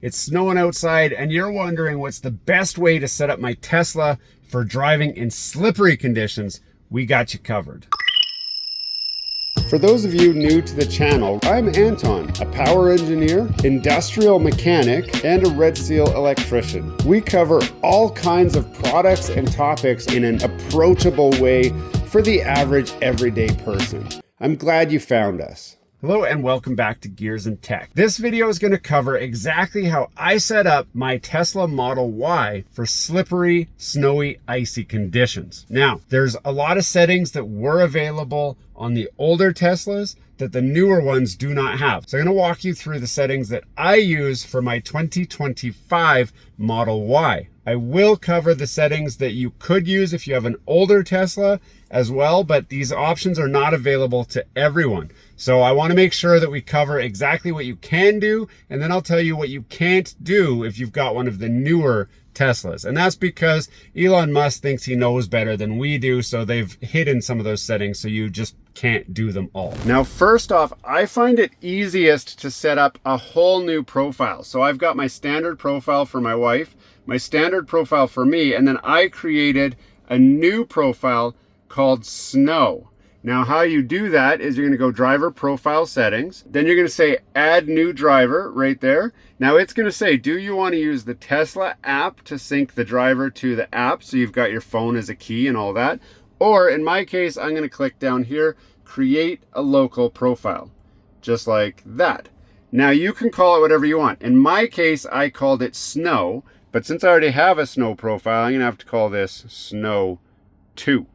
It's snowing outside and you're wondering what's the best way to set up my Tesla for driving in slippery conditions. We got you covered. For those of you new to the channel, I'm Anton, a power engineer, industrial mechanic, and a Red Seal electrician. We cover all kinds of products and topics in an approachable way for the average everyday person. I'm glad you found us. Hello and welcome back to Gears and Tech. This video is going to cover exactly how I set up my Tesla Model Y for slippery, snowy, icy conditions. Now, there's a lot of settings that were available on the older Teslas that the newer ones do not have. So I'm going to walk you through the settings that I use for my 2025 Model Y. I will cover the settings that you could use if you have an older Tesla as well, but these options are not available to everyone. So I want to make sure that we cover exactly what you can do, and then I'll tell you what you can't do if you've got one of the newer Teslas. And that's because Elon Musk thinks he knows better than we do, so they've hidden some of those settings so you just can't do them all. Now, first off, I find it easiest to set up a whole new profile. So I've got my standard profile for my wife, my standard profile for me, and then I created a new profile called Snow. Now, how you do that is you're going to go driver profile settings. Then you're going to say add new driver right there. Now it's going to say, do you want to use the Tesla app to sync the driver to the app? So you've got your phone as a key and all that. Or in my case, I'm going to click down here, create a local profile, just like that. Now you can call it whatever you want. In my case, I called it Snow, but since I already have a Snow profile, I'm going to have to call this Snow 2.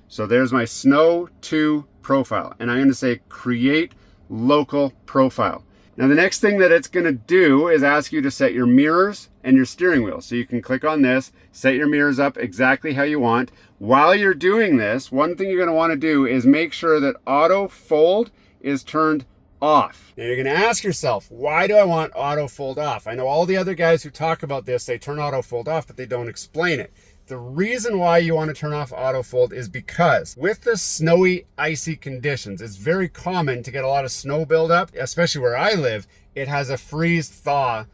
So there's my Snow 2 profile, and I'm going to say create local profile. Now the next thing that it's going to do is ask you to set your mirrors and your steering wheel. So you can click on this, set your mirrors up exactly how you want. While you're doing this, one thing you're going to want to do is make sure that auto fold is turned off. Now you're going to ask yourself, why do I want auto fold off? I know all the other guys who talk about this, they turn auto fold off, but they don't explain it. The reason why you want to turn off auto fold is because with the snowy, icy conditions, it's very common to get a lot of snow buildup, especially where I live. It has a freeze thaw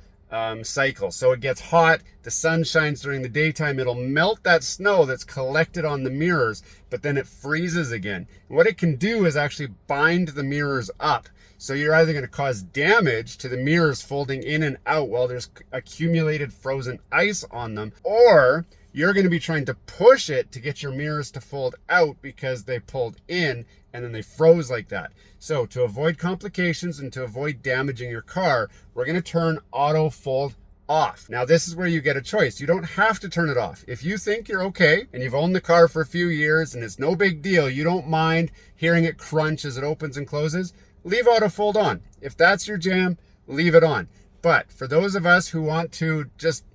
cycle. So it gets hot, the sun shines during the daytime, it'll melt that snow that's collected on the mirrors, but then it freezes again. And what it can do is actually bind the mirrors up. So you're either going to cause damage to the mirrors folding in and out while there's accumulated frozen ice on them, or you're going to be trying to push it to get your mirrors to fold out because they pulled in and then they froze like that. So to avoid complications and to avoid damaging your car, we're going to turn auto fold off. Now this is where you get a choice. You don't have to turn it off. If you think you're okay and you've owned the car for a few years and it's no big deal, you don't mind hearing it crunch as it opens and closes, leave auto fold on. If that's your jam, leave it on. But for those of us who want to just,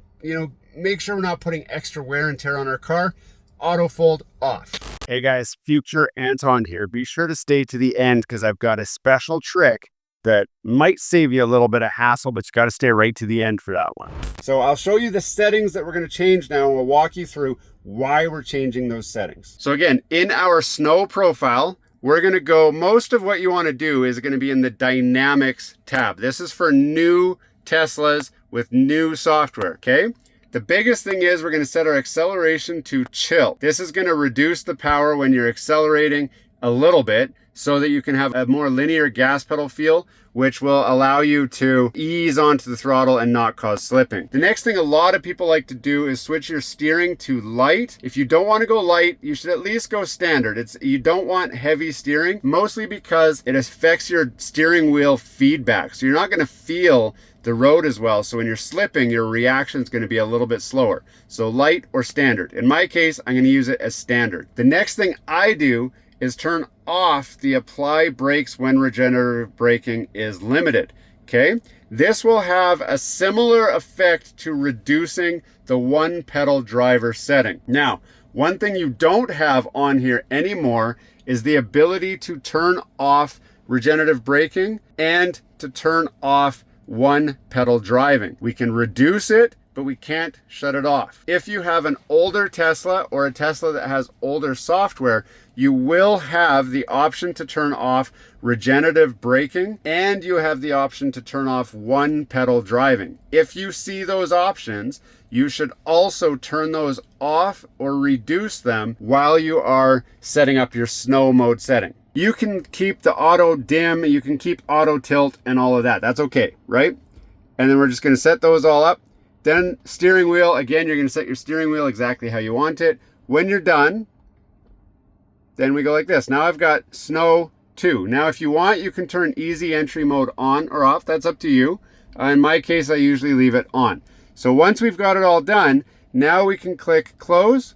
make sure we're not putting extra wear and tear on our car, auto fold off. Hey guys, future Anton here. Be sure to stay to the end because I've got a special trick that might save you a little bit of hassle, but you got to stay right to the end for that one. So I'll show you the settings that we're going to change now, and we'll walk you through why we're changing those settings. So again, in our Snow profile, we're going to go, most of what you want to do is going to be in the Dynamics tab. This is for new Teslas with new software, okay? The biggest thing is we're going to set our acceleration to chill. This is going to reduce the power when you're accelerating a little bit so that you can have a more linear gas pedal feel, which will allow you to ease onto the throttle and not cause slipping. The next thing a lot of people like to do is switch your steering to light. If you don't want to go light, you should at least go standard. You don't want heavy steering, mostly because it affects your steering wheel feedback. So you're not going to feel the road as well. So when you're slipping, your reaction is going to be a little bit slower. So light or standard. In my case, I'm going to use it as standard. The next thing I do is turn off the apply brakes when regenerative braking is limited. Okay, this will have a similar effect to reducing the one pedal driver setting. Now, one thing you don't have on here anymore is the ability to turn off regenerative braking and to turn off one pedal driving. We can reduce it but we can't shut it off. If you have an older Tesla or a Tesla that has older software, you will have the option to turn off regenerative braking, and you have the option to turn off one pedal driving. If you see those options, you should also turn those off or reduce them while you are setting up your snow mode setting. You can keep the auto dim, you can keep auto tilt and all of that. That's okay, right? And then we're just gonna set those all up. Then steering wheel, again, you're gonna set your steering wheel exactly how you want it. When you're done, then we go like this. Now I've got snow 2. Now if you want, you can turn easy entry mode on or off. That's up to you. In my case, I usually leave it on. So once we've got it all done, now we can click close.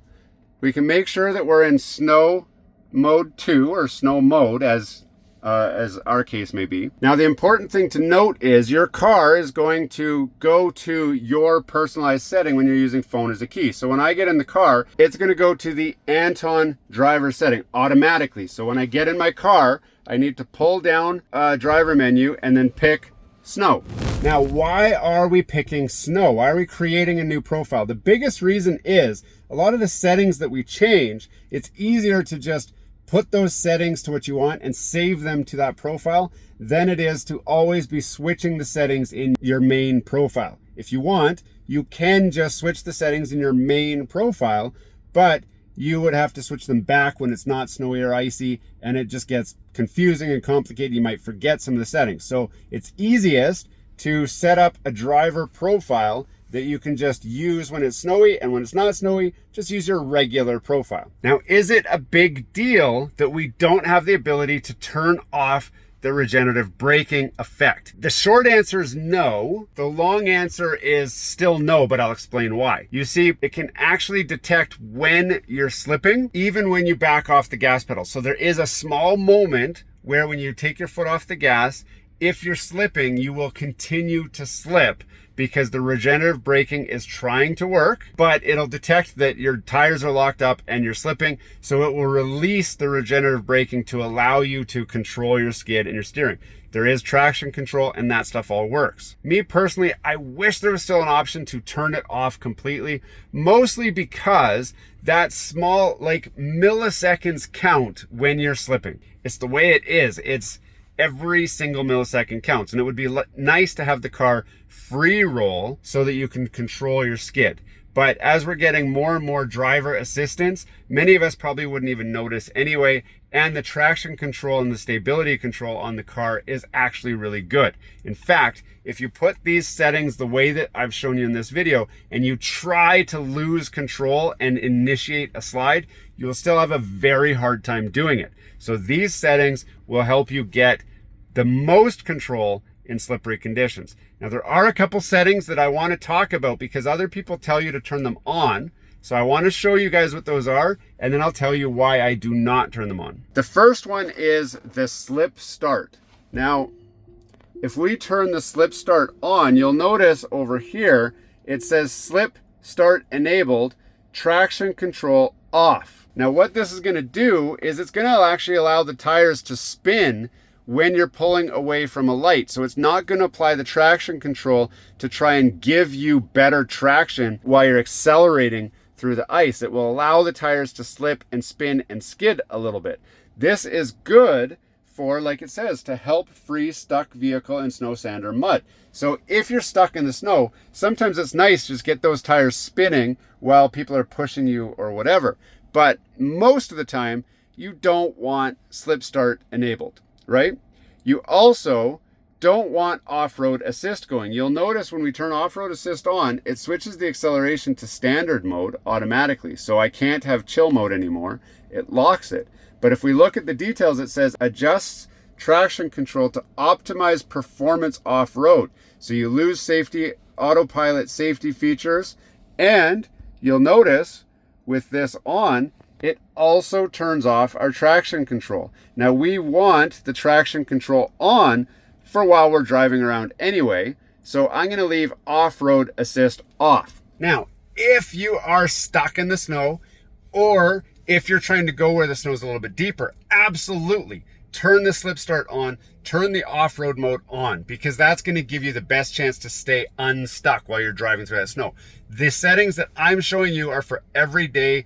We can make sure that we're in snow mode 2 or snow mode as our case may be. Now the important thing to note is your car is going to go to your personalized setting when you're using phone as a key. So when I get in the car, it's going to go to the Anton driver setting automatically. So when I get in my car, I need to pull down driver menu and then pick snow. Now, why are we picking snow? Why are we creating a new profile? The biggest reason is a lot of the settings that we change, it's easier to just put those settings to what you want and save them to that profile than it is to always be switching the settings in your main profile. If you want, you can just switch the settings in your main profile, but you would have to switch them back when it's not snowy or icy, and it just gets confusing and complicated. You might forget some of the settings. So it's easiest to set up a driver profile that you can just use when it's snowy, and when it's not snowy, just use your regular profile. Now, is it a big deal that we don't have the ability to turn off the regenerative braking effect? The short answer is no. The long answer is still no, but I'll explain why. You see, it can actually detect when you're slipping, even when you back off the gas pedal. So there is a small moment where when you take your foot off the gas, if you're slipping, you will continue to slip because the regenerative braking is trying to work, but it'll detect that your tires are locked up and you're slipping, so it will release the regenerative braking to allow you to control your skid and your steering. There is traction control and that stuff all works. Me personally, I wish there was still an option to turn it off completely, mostly because that small, like milliseconds count when you're slipping. It's the way it is. It's every single millisecond counts, and it would be nice to have the car free roll so that you can control your skid. But as we're getting more and more driver assistance, many of us probably wouldn't even notice anyway, and the traction control and the stability control on the car is actually really good. In fact, if you put these settings the way that I've shown you in this video and you try to lose control and initiate a slide, you'll still have a very hard time doing it. So these settings will help you get the most control in slippery conditions. Now, there are a couple settings that I want to talk about because other people tell you to turn them on. So I want to show you guys what those are, and then I'll tell you why I do not turn them on. The first one is the slip start. Now, if we turn the slip start on, you'll notice over here, it says slip start enabled, traction control off. Now, what this is going to do is it's going to actually allow the tires to spin when you're pulling away from a light. So it's not going to apply the traction control to try and give you better traction while you're accelerating through the ice. It will allow the tires to slip and spin and skid a little bit. This is good for, like it says, to help free stuck vehicle in snow, sand, or mud. So if you're stuck in the snow, sometimes it's nice to just get those tires spinning while people are pushing you or whatever. But most of the time, you don't want slip start enabled, right? You also don't want off-road assist going. You'll notice when we turn off-road assist on, it switches the acceleration to standard mode automatically. So I can't have chill mode anymore. It locks it. But if we look at the details, it says adjusts traction control to optimize performance off-road. So you lose safety, autopilot safety features, and you'll notice with this on, it also turns off our traction control. Now we want the traction control on for while we're driving around anyway. So I'm going to leave off-road assist off. Now, if you are stuck in the snow, or if you're trying to go where the snow is a little bit deeper, absolutely. turn the slip start on, turn the off-road mode on, because that's going to give you the best chance to stay unstuck while you're driving through that snow. The settings that I'm showing you are for everyday,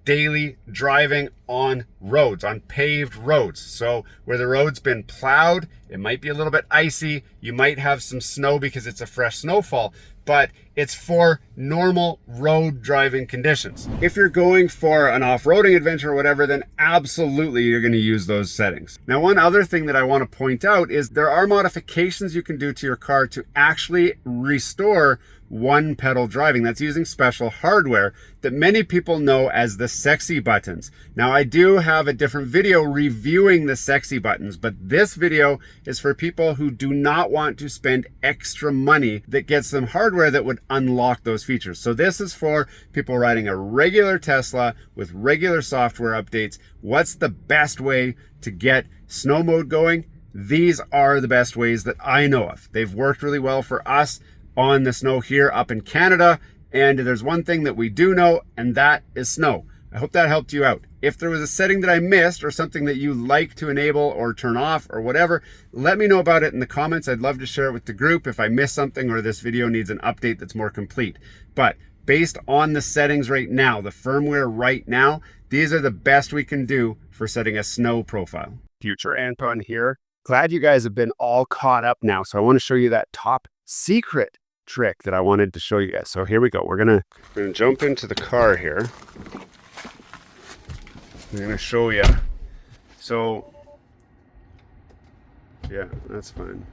daily driving on roads, on paved roads. So where the road's been plowed, it might be a little bit icy, you might have some snow because it's a fresh snowfall, but it's for normal road driving conditions. If you're going for an off-roading adventure or whatever, then absolutely you're going to use those settings. Now, one other thing that I want to point out is there are modifications you can do to your car to actually restore one pedal driving. That's using special hardware that many people know as the sexy buttons. Now, I do have a different video reviewing the sexy buttons, but this video is for people who do not want to spend extra money that gets them hardware that would unlock those features. So this is for people riding a regular Tesla with regular software updates. What's the best way to get snow mode going? These are the best ways that I know of. They've worked really well for us on the snow here up in Canada. And there's one thing that we do know, and that is snow. I hope that helped you out. If there was a setting that I missed or something that you like to enable or turn off or whatever, let me know about it in the comments. I'd love to share it with the group if I missed something or this video needs an update that's more complete. But based on the settings right now, the firmware right now, these are the best we can do for setting a snow profile. Future Anton here. Glad you guys have been all caught up now. So I want to show you that top secret trick that I wanted to show you guys. So here we go. We're gonna jump into the car here. I'm gonna show you. So yeah, that's fine.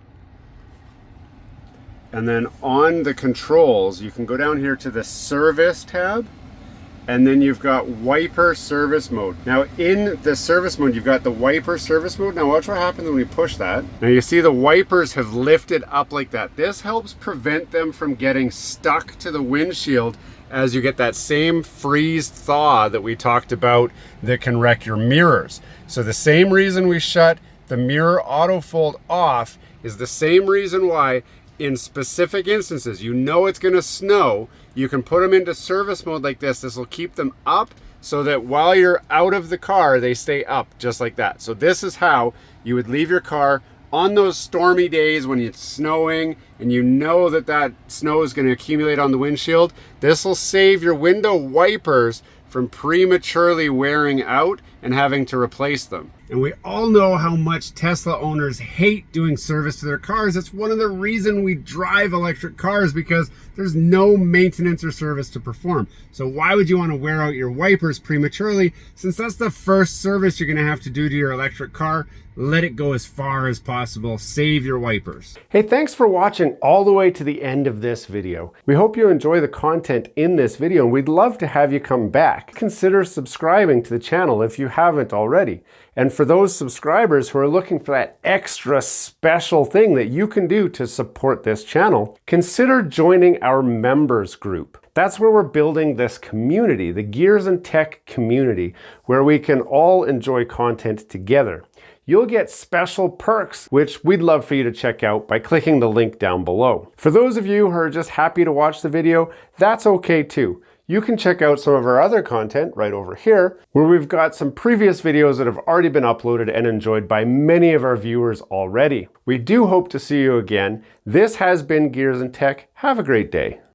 And then on the controls, you can go down here to the service tab, and then you've got wiper service mode. Now in the service mode, you've got the wiper service mode. Now watch what happens when we push that. Now you see the wipers have lifted up like that. This helps prevent them from getting stuck to the windshield as you get that same freeze thaw that we talked about that can wreck your mirrors. So the same reason we shut the mirror auto fold off is the same reason why in specific instances, you know it's gonna snow, you can put them into service mode like this. This will keep them up so that while you're out of the car, they stay up just like that. So this is how you would leave your car on those stormy days when it's snowing and you know that that snow is going to accumulate on the windshield. This will save your window wipers from prematurely wearing out and having to replace them. And we all know how much Tesla owners hate doing service to their cars. It's one of the reasons we drive electric cars, because there's no maintenance or service to perform. So why would you want to wear out your wipers prematurely? Since that's the first service you're going to have to do to your electric car, let it go as far as possible. Save your wipers. Hey, thanks for watching all the way to the end of this video. We hope you enjoy the content in this video, and we'd love to have you come back. Consider subscribing to the channel if you haven't already. And for those subscribers who are looking for that extra special thing that you can do to support this channel, consider joining our members group. That's where we're building this community, the Gears and Tech community, where we can all enjoy content together. You'll get special perks, which we'd love for you to check out by clicking the link down below. For those of you who are just happy to watch the video, that's okay too. You can check out some of our other content right over here, where we've got some previous videos that have already been uploaded and enjoyed by many of our viewers already. We do hope to see you again. This has been Gears and Tech. Have a great day.